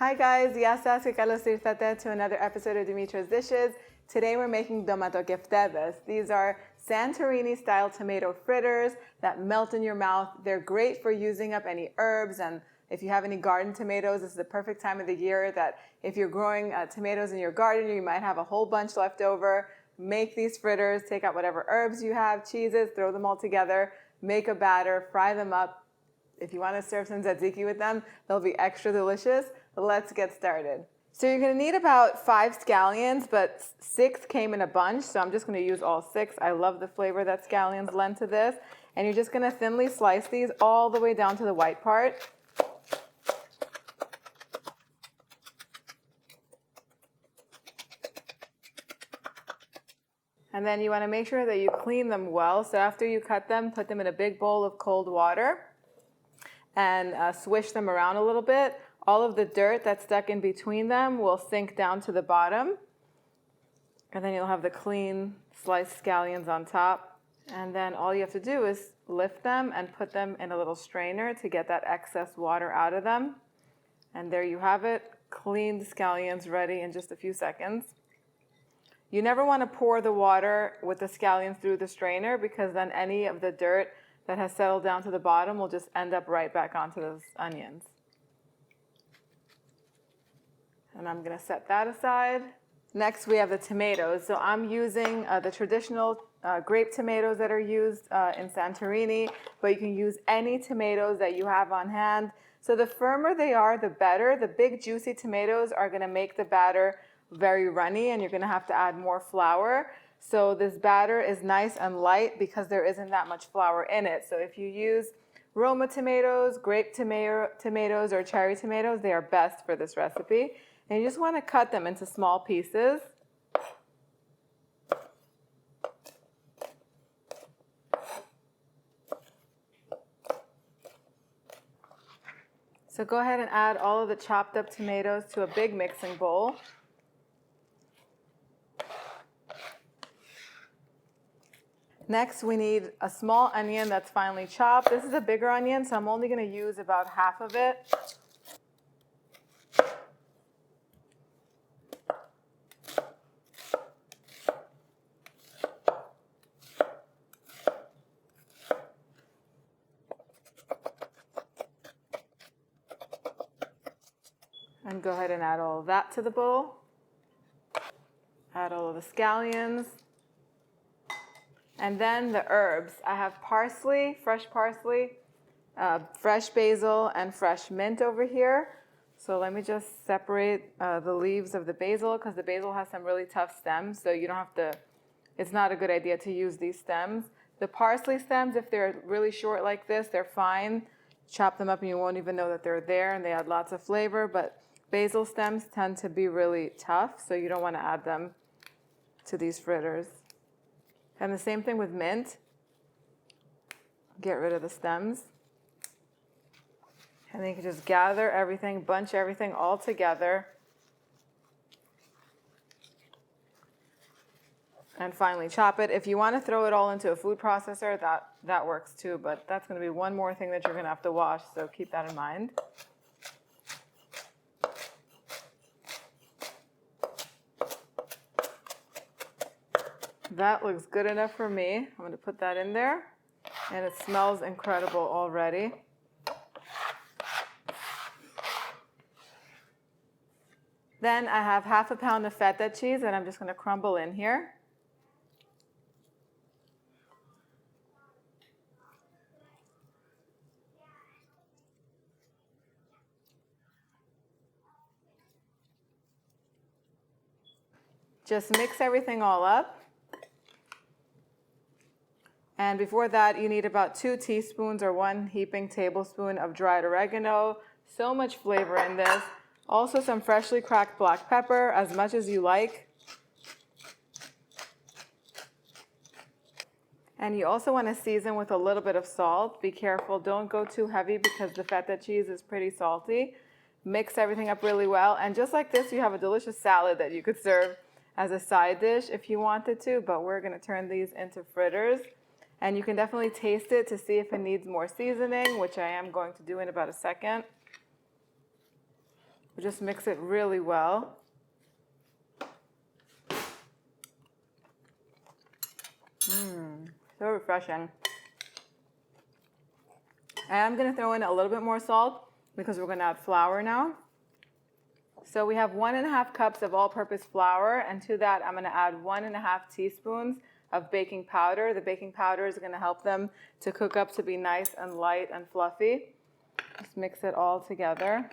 Hi guys, to another episode of Dimitra's Dishes. Today we're making Domatokeftedes. These are Santorini style tomato fritters that melt in your mouth. They're great for using up any herbs, and if you have any garden tomatoes, this is the perfect time of the year that if you're growing tomatoes in your garden, you might have a whole bunch left over. Make these fritters, take out whatever herbs you have, cheeses, throw them all together, make a batter, fry them up. If you want to serve some tzatziki with them, they'll be extra delicious. Let's get started. So you're going to need about 5 scallions, but 6 came in a bunch, so I'm just going to use all 6. I love the flavor that scallions lend to this. And you're just going to thinly slice these all the way down to the white part. And then you want to make sure that you clean them well. So after you cut them, put them in a big bowl of cold water and swish them around a little bit. All of the dirt that's stuck in between them will sink down to the bottom. And then you'll have the clean sliced scallions on top. And then all you have to do is lift them and put them in a little strainer to get that excess water out of them. And there you have it, cleaned scallions ready in just a few seconds. You never want to pour the water with the scallions through the strainer because then any of the dirt that has settled down to the bottom will just end up right back onto those onions. And I'm going to set that aside. Next, we have the tomatoes. So I'm using the traditional grape tomatoes that are used in Santorini, but you can use any tomatoes that you have on hand. So the firmer they are, the better. The big juicy tomatoes are going to make the batter very runny, and you're going to have to add more flour. So this batter is nice and light because there isn't that much flour in it. So if you use Roma tomatoes, grape tomatoes, or cherry tomatoes, they are best for this recipe. And you just want to cut them into small pieces. So go ahead and add all of the chopped up tomatoes to a big mixing bowl. Next, we need a small onion that's finely chopped. This is a bigger onion, so I'm only going to use about half of it. And go ahead and add all of that to the bowl. Add all of the scallions. And then the herbs. I have parsley, fresh basil, and fresh mint over here. So let me just separate the leaves of the basil because the basil has some really tough stems. So you don't have to, it's not a good idea to use these stems. The parsley stems, if they're really short like this, they're fine. Chop them up and you won't even know that they're there, and they add lots of flavor. But basil stems tend to be really tough, so you don't want to add them to these fritters. And the same thing with mint. Get rid of the stems. And then you can just gather everything, bunch everything all together. And finally chop it. If you want to throw it all into a food processor, that works too, but that's going to be one more thing that you're going to have to wash, so keep that in mind. That looks good enough for me. I'm going to put that in there. And it smells incredible already. Then I have half a pound of feta cheese that I'm just going to crumble in here. Just mix everything all up. And before that, you need about 2 teaspoons or 1 heaping tablespoon of dried oregano. So much flavor in this. Also some freshly cracked black pepper, as much as you like. And you also want to season with a little bit of salt. Be careful, don't go too heavy because the feta cheese is pretty salty. Mix everything up really well. And just like this, you have a delicious salad that you could serve as a side dish if you wanted to, but we're going to turn these into fritters. And you can definitely taste it to see if it needs more seasoning, which I am going to do in about a second. We'll just mix it really well. So refreshing. And I'm going to throw in a little bit more salt because we're going to add flour now. So we have 1.5 cups of all-purpose flour, and to that I'm going to add 1.5 teaspoons of baking powder. The baking powder is going to help them to cook up to be nice and light and fluffy. Just mix it all together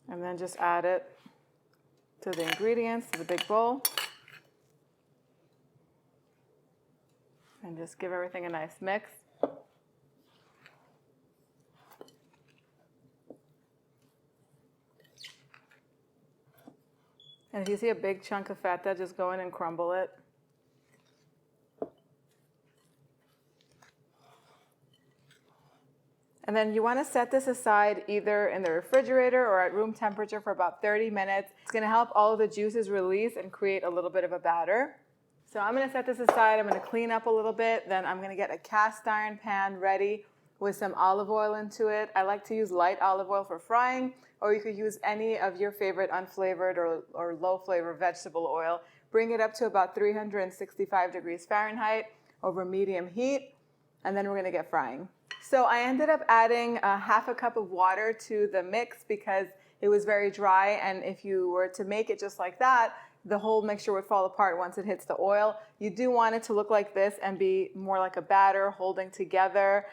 and then just add it to the ingredients, to the big bowl. And just give everything a nice mix. And if you see a big chunk of feta, just go in and crumble it. And then you want to set this aside either in the refrigerator or at room temperature for about 30 minutes. It's going to help all of the juices release and create a little bit of a batter. So I'm going to set this aside. I'm going to clean up a little bit. Then I'm going to get a cast iron pan ready with some olive oil into it. I like to use light olive oil for frying, or you could use any of your favorite unflavored or low flavor vegetable oil. Bring it up to about 365 degrees Fahrenheit over medium heat, and then we're going to get frying. So I ended up adding 1/2 cup of water to the mix because it was very dry, and if you were to make it just like that, the whole mixture would fall apart once it hits the oil. You do want it to look like this and be more like a batter holding together.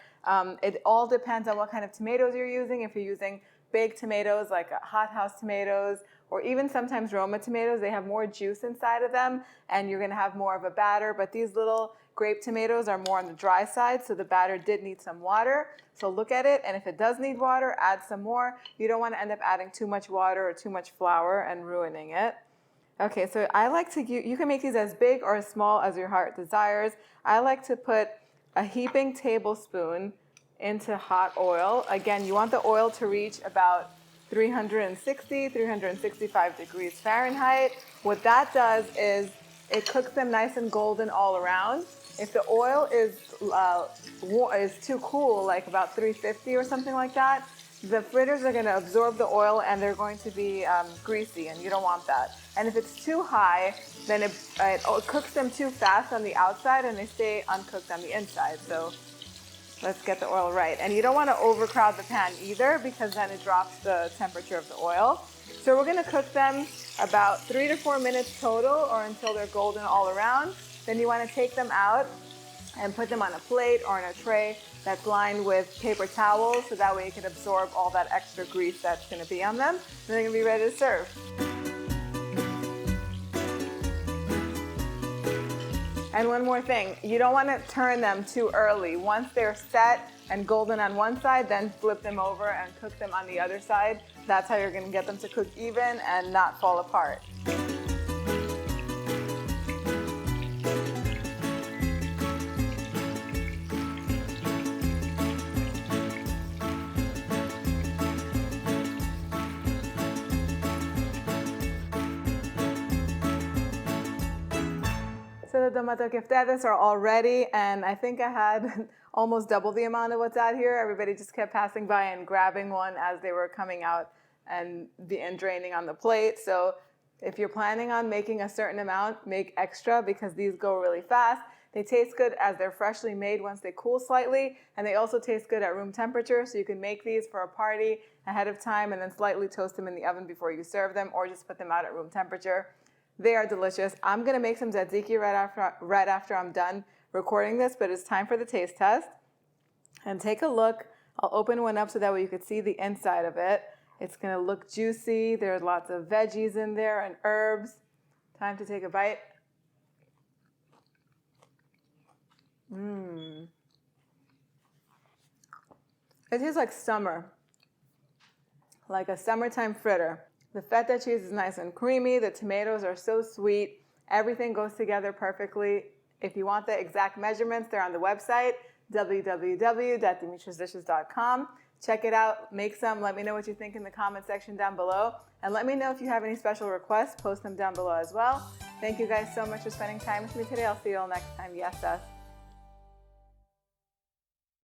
It all depends on what kind of tomatoes you're using. If you're using baked tomatoes like hothouse tomatoes, or even sometimes Roma tomatoes, they have more juice inside of them and you're going to have more of a batter. But these little grape tomatoes are more on the dry side, so the batter did need some water. So look at it, and if it does need water, add some more. You don't want to end up adding too much water or too much flour and ruining it. Okay, so I like to, you can make these as big or as small as your heart desires. I like to put a heaping tablespoon into hot oil. Again, you want the oil to reach about 360, 365 degrees Fahrenheit. What that does is it cooks them nice and golden all around. If the oil is too cool, like about 350 or something like that, the fritters are going to absorb the oil and they're going to be greasy, and you don't want that. And if it's too high, then it cooks them too fast on the outside and they stay uncooked on the inside. So let's get the oil right. And you don't want to overcrowd the pan either because then it drops the temperature of the oil. So we're going to cook them about 3 to 4 minutes total, or until they're golden all around. Then you want to take them out and put them on a plate or in a tray that's lined with paper towels, so that way you can absorb all that extra grease that's going to be on them. And they're going to be ready to serve. And one more thing, you don't want to turn them too early. Once they're set and golden on one side, then flip them over and cook them on the other side. That's how you're going to get them to cook even and not fall apart. So the Domatokeftedes are all ready, and I think I had almost double the amount of what's out here. Everybody just kept passing by and grabbing one as they were coming out and draining on the plate. So if you're planning on making a certain amount, make extra because these go really fast. They taste good as they're freshly made once they cool slightly, and they also taste good at room temperature, so you can make these for a party ahead of time and then slightly toast them in the oven before you serve them, or just put them out at room temperature. They are delicious. I'm going to make some tzatziki right after I'm done recording this, but it's time for the taste test. And take a look. I'll open one up so that way you can see the inside of it. It's going to look juicy. There's lots of veggies in there and herbs. Time to take a bite. It tastes like summer, like a summertime fritter. The feta cheese is nice and creamy. The tomatoes are so sweet. Everything goes together perfectly. If you want the exact measurements, they're on the website, www.dimitrasdishes.com. Check it out. Make some. Let me know what you think in the comment section down below. And let me know if you have any special requests. Post them down below as well. Thank you guys so much for spending time with me today. I'll see you all next time. Yes, us.